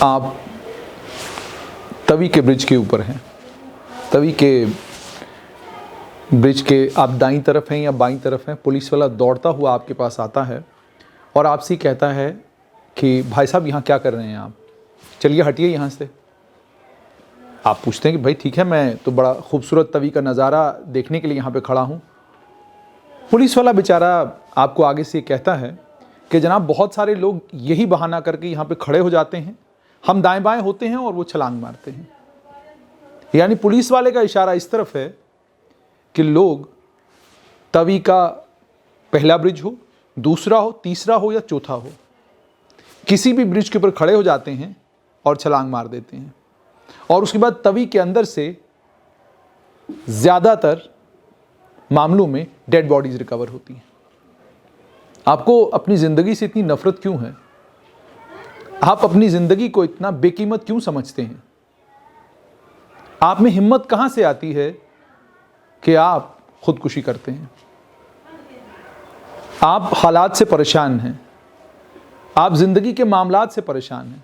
आप तवी के ब्रिज के ऊपर हैं, तवी के ब्रिज के आप दाईं तरफ हैं या बाईं तरफ हैं। पुलिस वाला दौड़ता हुआ आपके पास आता है और आपसे कहता है कि भाई साहब यहाँ क्या कर रहे हैं आप, चलिए हटिए यहाँ से। आप पूछते हैं कि भाई ठीक है, मैं तो बड़ा खूबसूरत तवी का नज़ारा देखने के लिए यहाँ पे खड़ा हूँ। पुलिस वाला बेचारा आपको आगे से कहता है कि जनाब बहुत सारे लोग यही बहाना करके यहाँ पे खड़े हो जाते हैं, हम दाएं बाएं होते हैं और वो छलांग मारते हैं। यानी पुलिस वाले का इशारा इस तरफ है कि लोग तवी का पहला ब्रिज हो, दूसरा हो, तीसरा हो या चौथा हो, किसी भी ब्रिज के ऊपर खड़े हो जाते हैं और छलांग मार देते हैं। और उसके बाद तवी के अंदर से ज़्यादातर मामलों में डेड बॉडीज रिकवर होती हैं। आपको अपनी ज़िंदगी से इतनी नफरत क्यों है? आप अपनी ज़िंदगी को इतना बेकीमत क्यों समझते हैं? आप में हिम्मत कहाँ से आती है कि आप खुदकुशी करते हैं? आप हालात से परेशान हैं, आप ज़िंदगी के मामलात से परेशान हैं।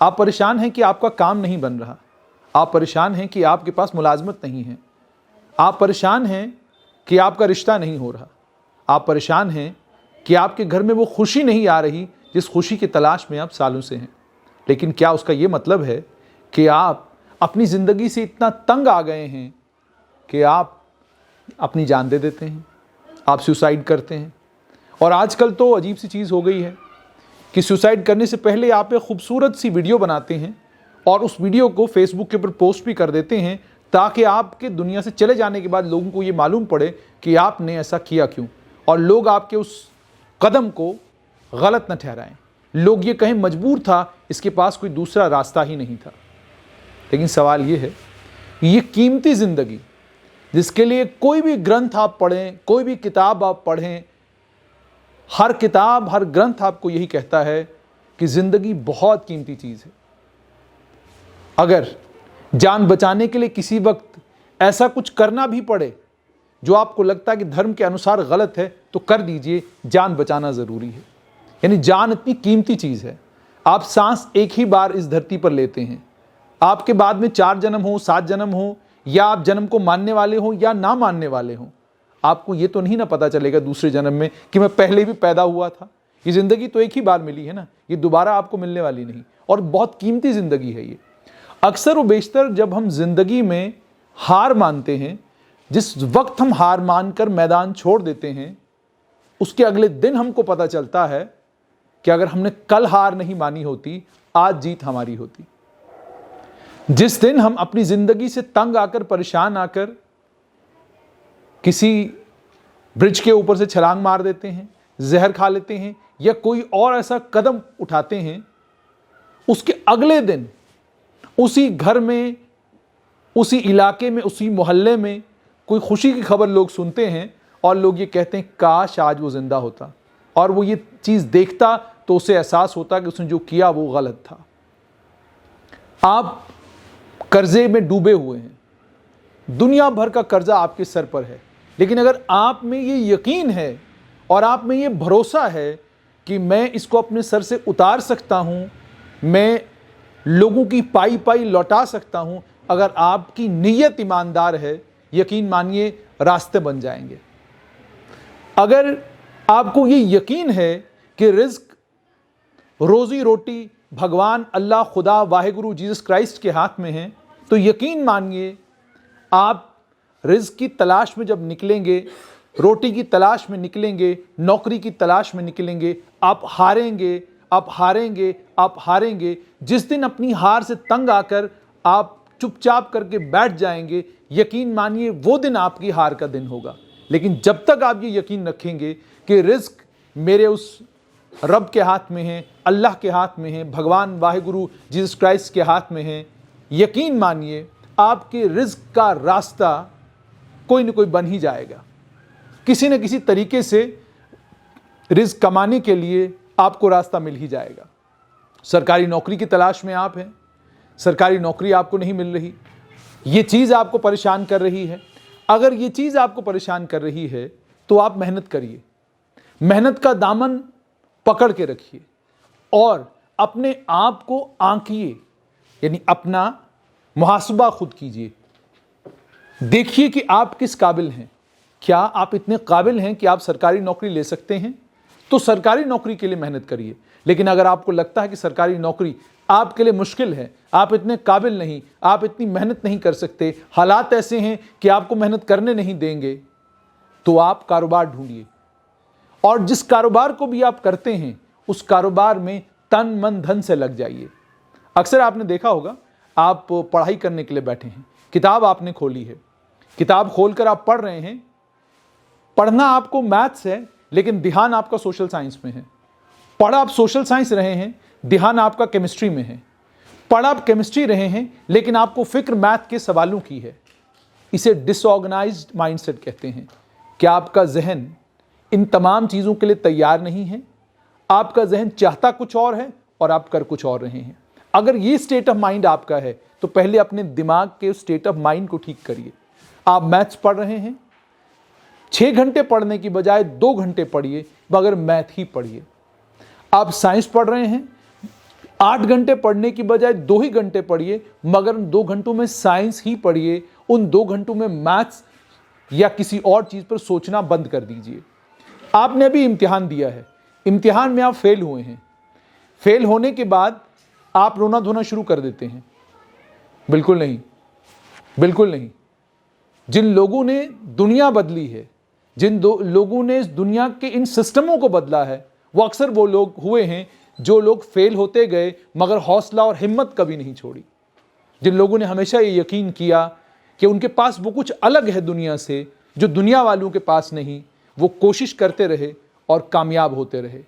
आप परेशान हैं कि आपका काम नहीं बन रहा, आप परेशान हैं कि आपके पास मुलाजमत नहीं है, आप परेशान हैं कि आपका रिश्ता नहीं हो रहा, आप परेशान हैं कि आपके घर में वो खुशी नहीं आ रही जिस खुशी की तलाश में आप सालों से हैं। लेकिन क्या उसका ये मतलब है कि आप अपनी ज़िंदगी से इतना तंग आ गए हैं कि आप अपनी जान दे देते हैं, आप सुसाइड करते हैं? और आजकल तो अजीब सी चीज़ हो गई है कि सुसाइड करने से पहले आप एक खूबसूरत सी वीडियो बनाते हैं और उस वीडियो को फेसबुक के ऊपर पोस्ट भी कर देते हैं ताकि आपके दुनिया से चले जाने के बाद लोगों को ये मालूम पड़े कि आपने ऐसा किया क्यों, और लोग आपके उस कदम को गलत न ठहराएं। लोग ये कहें मजबूर था, इसके पास कोई दूसरा रास्ता ही नहीं था। लेकिन सवाल ये है, ये कीमती ज़िंदगी जिसके लिए कोई भी ग्रंथ आप पढ़ें, कोई भी किताब आप पढ़ें, हर किताब हर ग्रंथ आपको यही कहता है कि ज़िंदगी बहुत कीमती चीज़ है। अगर जान बचाने के लिए किसी वक्त ऐसा कुछ करना भी पड़े जो आपको लगता है कि धर्म के अनुसार गलत है, तो कर दीजिए, जान बचाना ज़रूरी है। यानी जान इतनी कीमती चीज़ है। आप सांस एक ही बार इस धरती पर लेते हैं, आपके बाद में 4 जन्म हो, 7 जन्म हो, या आप जन्म को मानने वाले हो या ना मानने वाले हो, आपको ये तो नहीं ना पता चलेगा दूसरे जन्म में कि मैं पहले भी पैदा हुआ था। ये ज़िंदगी तो एक ही बार मिली है ना, ये दोबारा आपको मिलने वाली नहीं, और बहुत कीमती ज़िंदगी है ये। अक्सर व बेशतर जब हम ज़िंदगी में हार मानते हैं, जिस वक्त हम हार मानकर मैदान छोड़ देते हैं, उसके अगले दिन हमको पता चलता है कि अगर हमने कल हार नहीं मानी होती, आज जीत हमारी होती। जिस दिन हम अपनी ज़िंदगी से तंग आकर, परेशान आकर किसी ब्रिज के ऊपर से छलांग मार देते हैं, जहर खा लेते हैं, या कोई और ऐसा कदम उठाते हैं, उसके अगले दिन उसी घर में, उसी इलाके में, उसी मोहल्ले में कोई खुशी की खबर लोग सुनते हैं और लोग ये कहते हैं काश आज वो जिंदा होता, और वो ये चीज़ देखता तो उसे एहसास होता कि उसने जो किया वो गलत था। आप कर्जे में डूबे हुए हैं, दुनिया भर का कर्जा आपके सर पर है, लेकिन अगर आप में ये यकीन है और आप में ये भरोसा है कि मैं इसको अपने सर से उतार सकता हूँ, मैं लोगों की पाई पाई लौटा सकता हूँ, अगर आपकी नीयत ईमानदार है, यकीन मानिए रास्ते बन जाएंगे। अगर आपको ये यकीन है कि रिज़्क, रोज़ी रोटी भगवान अल्लाह, खुदा, वाहिगुरु जीसस क्राइस्ट के हाथ में है, तो यकीन मानिए आप रिज़्क की तलाश में जब निकलेंगे, रोटी की तलाश में निकलेंगे, नौकरी की तलाश में निकलेंगे, आप हारेंगे, आप हारेंगे, आप हारेंगे। जिस दिन अपनी हार से तंग आकर आप चुपचाप करके बैठ जाएंगे, यकीन मानिए वो दिन आपकी हार का दिन होगा। लेकिन जब तक आप ये यकीन रखेंगे कि रिज़्क मेरे उस रब के हाथ में है, अल्लाह के हाथ में है, भगवान वाहिगुरु जीसस क्राइस्ट के हाथ में है, यकीन मानिए आपके रिज़्क का रास्ता कोई न कोई बन ही जाएगा। किसी न किसी तरीके से रिज़्क कमाने के लिए आपको रास्ता मिल ही जाएगा। सरकारी नौकरी की तलाश में आप हैं, सरकारी नौकरी आपको नहीं मिल रही, ये चीज़ आपको परेशान कर रही है। अगर ये चीज़ आपको परेशान कर रही है तो आप मेहनत करिए, मेहनत का दामन पकड़ के रखिए, और अपने आप को आंकिए, यानी अपना मुहासबा खुद कीजिए। देखिए कि आप किस काबिल हैं। क्या आप इतने काबिल हैं कि आप सरकारी नौकरी ले सकते हैं? तो सरकारी नौकरी के लिए मेहनत करिए। लेकिन अगर आपको लगता है कि सरकारी नौकरी आपके लिए मुश्किल है, आप इतने काबिल नहीं, आप इतनी मेहनत नहीं कर सकते, हालात ऐसे हैं कि आपको मेहनत करने नहीं देंगे, तो आप कारोबार ढूंढिए। और जिस कारोबार को भी आप करते हैं उस कारोबार में तन मन धन से लग जाइए। अक्सर आपने देखा होगा, आप पढ़ाई करने के लिए बैठे हैं, किताब आपने खोली है, किताब खोलकर आप पढ़ रहे हैं, पढ़ना आपको मैथ्स है लेकिन ध्यान आपका सोशल साइंस में है। पढ़ आप सोशल साइंस रहे हैं, ध्यान आपका केमिस्ट्री में है। पढ़ आप केमिस्ट्री रहे हैं लेकिन आपको फिक्र मैथ के सवालों की है। इसे डिसऑर्गेनाइज्ड माइंडसेट कहते हैं। क्या आपका जहन इन तमाम चीज़ों के लिए तैयार नहीं है? आपका जहन चाहता कुछ और है और आप कर कुछ और रहे हैं। अगर ये स्टेट ऑफ माइंड आपका है तो पहले अपने दिमाग के स्टेट ऑफ माइंड को ठीक करिए। आप मैथ्स पढ़ रहे हैं, 6 घंटे पढ़ने की बजाय 2 घंटे पढ़िए, मगर मैथ ही पढ़िए। आप साइंस पढ़ रहे हैं, 8 घंटे पढ़ने की बजाय 2 ही घंटे पढ़िए, मगर उन 2 घंटों में साइंस ही पढ़िए। उन 2 घंटों में मैथ्स या किसी और चीज़ पर सोचना बंद कर दीजिए। आपने अभी इम्तिहान दिया है, इम्तिहान में आप फेल हुए हैं। फेल होने के बाद आप रोना धोना शुरू कर देते हैं? बिल्कुल नहीं, बिल्कुल नहीं। जिन लोगों ने दुनिया बदली है, जिन लोगों ने इस दुनिया के इन सिस्टमों को बदला है, वो अक्सर वो लोग हुए हैं जो लोग फेल होते गए मगर हौसला और हिम्मत कभी नहीं छोड़ी। जिन लोगों ने हमेशा ये यकीन किया कि उनके पास वो कुछ अलग है दुनिया से जो दुनिया वालों के पास नहीं, वो कोशिश करते रहे और कामयाब होते रहे।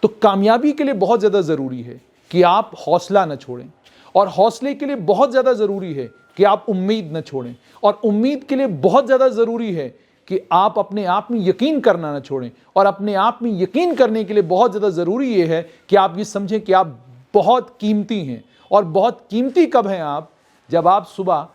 तो कामयाबी के लिए बहुत ज़्यादा ज़रूरी है कि आप हौसला न छोड़ें, और हौसले के लिए बहुत ज़्यादा ज़रूरी है कि आप उम्मीद न छोड़ें, और उम्मीद के लिए बहुत ज़्यादा ज़रूरी है कि आप अपने आप में यकीन करना न छोड़ें, और अपने आप में यकीन करने के लिए बहुत ज़्यादा ज़रूरी ये है कि आप ये समझें कि आप बहुत कीमती हैं। और बहुत कीमती कब हैं आप? जब आप सुबह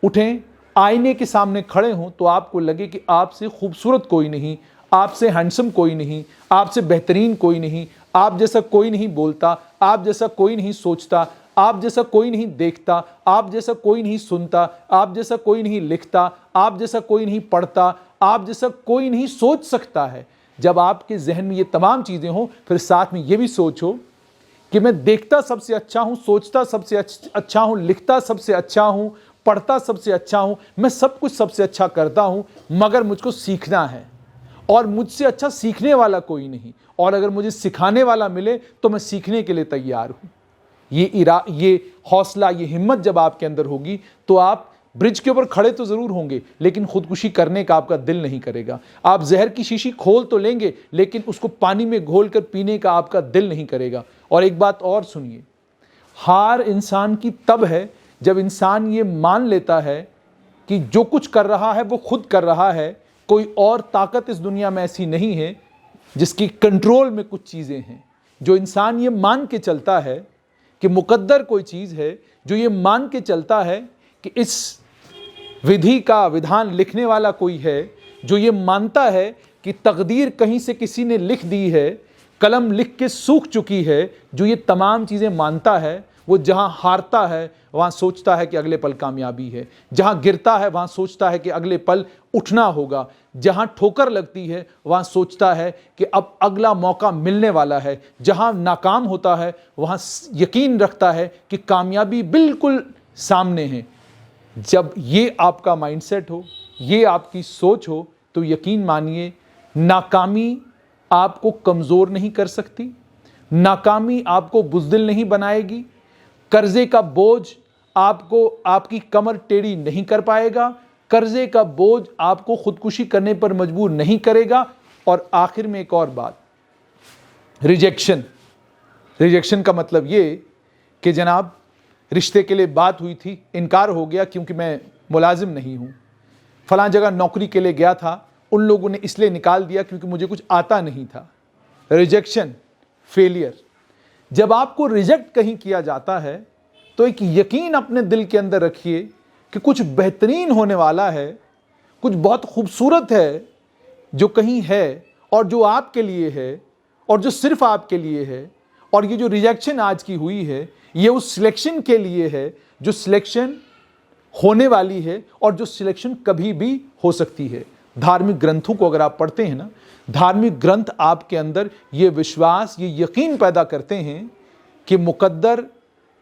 उठें, आईने के सामने खड़े हों तो आपको लगे कि आपसे खूबसूरत कोई नहीं, आपसे हैंडसम कोई नहीं, आपसे बेहतरीन कोई नहीं, आप जैसा कोई नहीं बोलता, आप जैसा कोई नहीं सोचता, आप जैसा कोई नहीं देखता, आप जैसा कोई नहीं सुनता, आप जैसा कोई नहीं लिखता, आप जैसा कोई नहीं पढ़ता, आप जैसा कोई नहीं सोच सकता है। जब आपके जहन में ये तमाम चीज़ें हों, फिर साथ में ये भी सोचो कि मैं देखता सबसे अच्छा हूँ, सोचता सबसे अच्छा हूँ, लिखता सबसे अच्छा हूँ, पढ़ता सबसे अच्छा हूँ, मैं सब कुछ सबसे अच्छा करता हूँ, मगर मुझको सीखना है और मुझसे अच्छा सीखने वाला कोई नहीं, और अगर मुझे सिखाने वाला मिले तो मैं सीखने के लिए तैयार हूँ। ये हौसला, ये हिम्मत जब आपके अंदर होगी तो आप ब्रिज के ऊपर खड़े तो ज़रूर होंगे लेकिन खुदकुशी करने का आपका दिल नहीं करेगा। आप जहर की शीशी खोल तो लेंगे लेकिन उसको पानी में घोल कर पीने का आपका दिल नहीं करेगा। और एक बात और सुनिए, हार इंसान की तब है जब इंसान ये मान लेता है कि जो कुछ कर रहा है वो खुद कर रहा है, कोई और ताकत इस दुनिया में ऐसी नहीं है जिसकी कंट्रोल में कुछ चीज़ें हैं। जो इंसान ये मान के चलता है कि मुकद्दर कोई चीज़ है, जो ये मान के चलता है कि इस विधि का विधान लिखने वाला कोई है, जो ये मानता है कि तकदीर कहीं से किसी ने लिख दी है, कलम लिख के सूख चुकी है, जो ये तमाम चीज़ें मानता है, वो जहाँ हारता है वहाँ सोचता है कि अगले पल कामयाबी है, जहाँ गिरता है वहाँ सोचता है कि अगले पल उठना होगा, जहाँ ठोकर लगती है वहाँ सोचता है कि अब अगला मौका मिलने वाला है, जहाँ नाकाम होता है वहाँ यकीन रखता है कि कामयाबी बिल्कुल सामने है। जब ये आपका माइंडसेट हो, ये आपकी सोच हो, तो यकीन मानिए नाकामी आपको कमज़ोर नहीं कर सकती, नाकामी आपको बुज़दिल नहीं बनाएगी, कर्जे का बोझ आपको आपकी कमर टेढ़ी नहीं कर पाएगा, कर्जे का बोझ आपको खुदकुशी करने पर मजबूर नहीं करेगा। और आखिर में एक और बात, रिजेक्शन का मतलब ये कि जनाब रिश्ते के लिए बात हुई थी, इनकार हो गया क्योंकि मैं मुलाजिम नहीं हूँ, फलां जगह नौकरी के लिए गया था, उन लोगों ने इसलिए निकाल दिया क्योंकि मुझे कुछ आता नहीं था। Rejection, failure. जब आपको रिजेक्ट कहीं किया जाता है तो एक यकीन अपने दिल के अंदर रखिए कि कुछ बेहतरीन होने वाला है, कुछ बहुत खूबसूरत है जो कहीं है और जो आपके लिए है और जो सिर्फ आपके लिए है और ये जो रिजेक्शन आज की हुई है, ये उस सिलेक्शन के लिए है जो सिलेक्शन होने वाली है और जो सिलेक्शन कभी भी हो सकती है। धार्मिक ग्रंथों को अगर आप पढ़ते हैं ना, धार्मिक ग्रंथ आपके अंदर ये विश्वास, ये यकीन पैदा करते हैं कि मुकद्दर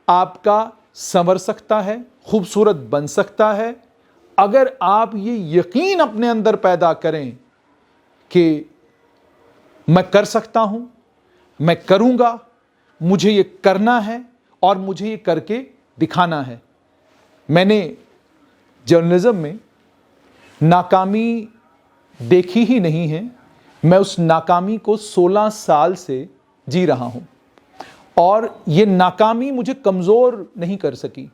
आपका संवर सकता है, खूबसूरत बन सकता है, अगर आप ये यकीन अपने अंदर पैदा करें कि मैं कर सकता हूं, मैं करूंगा, मुझे ये करना है और मुझे ये करके दिखाना है। मैंने जर्नलिज्म में नाकामी देखी ही नहीं है। मैं उस नाकामी को 16 साल से जी रहा हूं और ये नाकामी मुझे कमज़ोर नहीं कर सकी।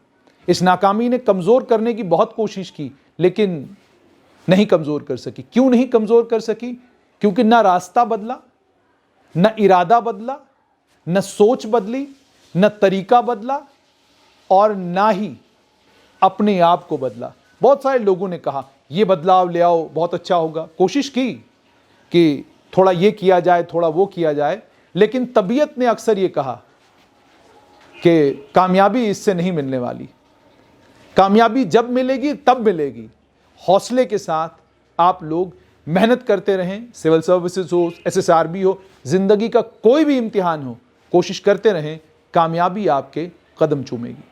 इस नाकामी ने कमज़ोर करने की बहुत कोशिश की लेकिन नहीं कमज़ोर कर सकी। क्यों नहीं कमज़ोर कर सकी? क्योंकि ना रास्ता बदला, न इरादा बदला, न सोच बदली, न तरीका बदला और ना ही अपने आप को बदला। बहुत सारे लोगों ने कहा ये बदलाव ले आओ, बहुत अच्छा होगा। कोशिश की कि थोड़ा ये किया जाए, थोड़ा वो किया जाए, लेकिन तबीयत ने अक्सर ये कहा कि कामयाबी इससे नहीं मिलने वाली। कामयाबी जब मिलेगी तब मिलेगी। हौसले के साथ आप लोग मेहनत करते रहें, सिविल सर्विसेज हो, SSRB हो, ज़िंदगी का कोई भी इम्तिहान हो, कोशिश करते रहें, कामयाबी आपके कदम चूमेगी।